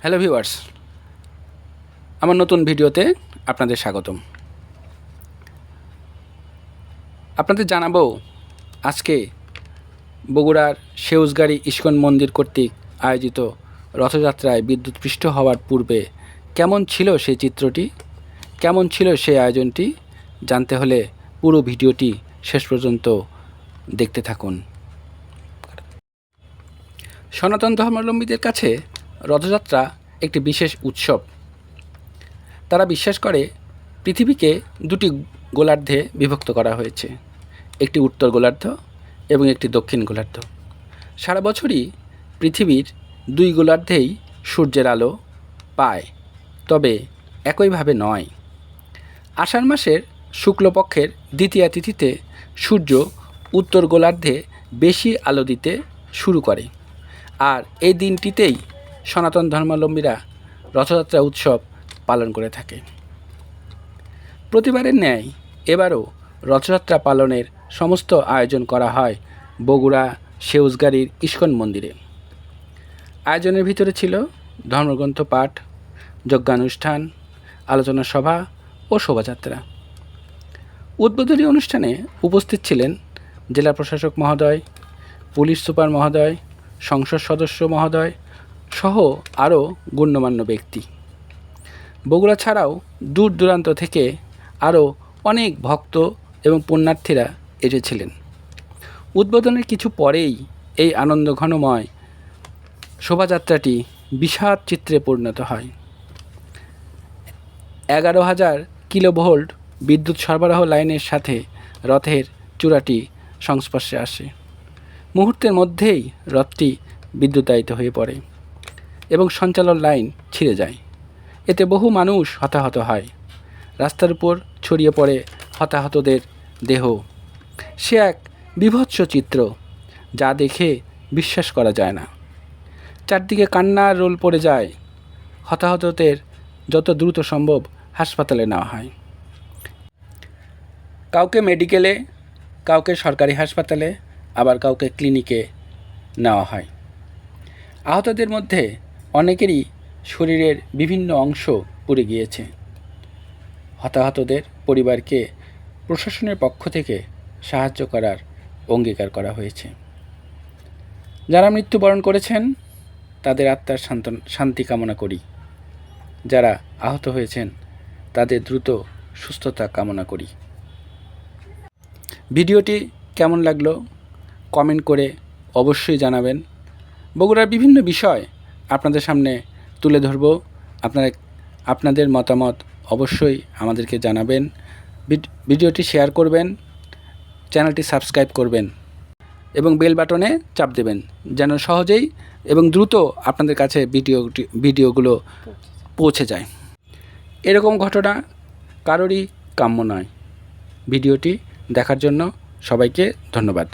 Hello viewers, আমার নতুন ভিডিওতে আপনাদের স্বাগতম। আপনাদের জানাবো আজকে বগুড়ার সেউজগাড়ি ইস্কন মন্দির কর্তৃক আয়োজিত রথযাত্রায় বিদ্যুৎপৃষ্ট হওয়ার পূর্বে কেমন ছিল সেই চিত্রটি, কেমন ছিল সেই আয়োজনটি জানতে হলে পুরো ভিডিওটি শেষ পর্যন্ত দেখতে থাকুন। সনাতন ধর্মাবলম্বীদের কাছে রথযাত্রা একটি বিশেষ উৎসব। তারা বিশ্বাস করে পৃথিবীকে দুটি গোলার্ধে বিভক্ত করা হয়েছে, একটি উত্তর গোলার্ধ এবং একটি দক্ষিণ গোলার্ধ। সারা বছরই পৃথিবীর দুই গোলার্ধেই সূর্যের আলো পায়, তবে একইভাবে নয়। আষাঢ় মাসের শুক্লপক্ষের দ্বিতীয়া তিথিতে সূর্য উত্তর গোলার্ধে বেশি আলো দিতে শুরু করে, আর এই দিনটিতেই সনাতন ধর্মাবলম্বীরা রথযাত্রা উৎসব পালন করে থাকে। প্রতিবারের ন্যায় এবারও রথযাত্রা পালনের সমস্ত আয়োজন করা হয় বগুড়া সেউজগাড়ির ইস্কন মন্দিরে। আয়োজনের ভিতরে ছিল ধর্মগ্রন্থ পাঠ, যজ্ঞানুষ্ঠান, আলোচনা সভা ও শোভাযাত্রা। উদ্বোধনী অনুষ্ঠানে উপস্থিত ছিলেন জেলা প্রশাসক মহোদয়, পুলিশ সুপার মহোদয়, সংসদ সদস্য মহোদয় সহ আরও গণ্যমান্য ব্যক্তি। বগুড়া ছাড়াও দূর দূরান্ত থেকে আরও অনেক ভক্ত এবং পুণ্যার্থীরা এসেছিলেন। উদ্বোধনের কিছু পরেই এই আনন্দঘনময় শোভাযাত্রাটি বিষাদ চিত্রে পরিণত হয়। 11,000 কিলোভোল্ট বিদ্যুৎ সরবরাহ লাইনের সাথে রথের চূড়াটি সংস্পর্শে আসে। মুহূর্তের মধ্যেই রথটি বিদ্যুতায়িত হয়ে পড়ে এবং সঞ্চালন লাইন ছিঁড়ে যায়। এতে বহু মানুষ হতাহত হয়। রাস্তার উপর ছড়িয়ে পড়ে হতাহতদের দেহ। সে এক বীভৎস চিত্র, যা দেখে বিশ্বাস করা যায় না। চারদিকে কান্নার রোল পড়ে যায়। হতাহতদের যত দ্রুত সম্ভব হাসপাতালে নেওয়া হয়, কাউকে মেডিকেলে, কাউকে সরকারি হাসপাতালে, আবার কাউকে ক্লিনিকে নেওয়া হয়। আহতদের মধ্যে অনেকেরই শরীরের বিভিন্ন অংশ পুড়ে গিয়েছে। হতাহতদের পরিবারকে প্রশাসনের পক্ষ থেকে সাহায্য করার অঙ্গীকার করা হয়েছে। যারা মৃত্যুবরণ করেছেন তাদের আত্মার শান্তি কামনা করি। যারা আহত হয়েছেন তাদের দ্রুত সুস্থতা কামনা করি। ভিডিওটি কেমন লাগলো কমেন্ট করে অবশ্যই জানাবেন। বগুড়ার বিভিন্ন বিষয় আপনাদের সামনে তুলে ধরব। আপনাদের মতামত অবশ্যই আমাদেরকে জানাবেন। ভিডিওটি শেয়ার করবেন, চ্যানেলটি সাবস্ক্রাইব করবেন এবং বেল বাটনে চাপ দেবেন যেন সহজেই এবং দ্রুত আপনাদের কাছে ভিডিওগুলো পৌঁছে যায়। এরকম ঘটনা কারোরই কাম্য নয়। ভিডিওটি দেখার জন্য সবাইকে ধন্যবাদ।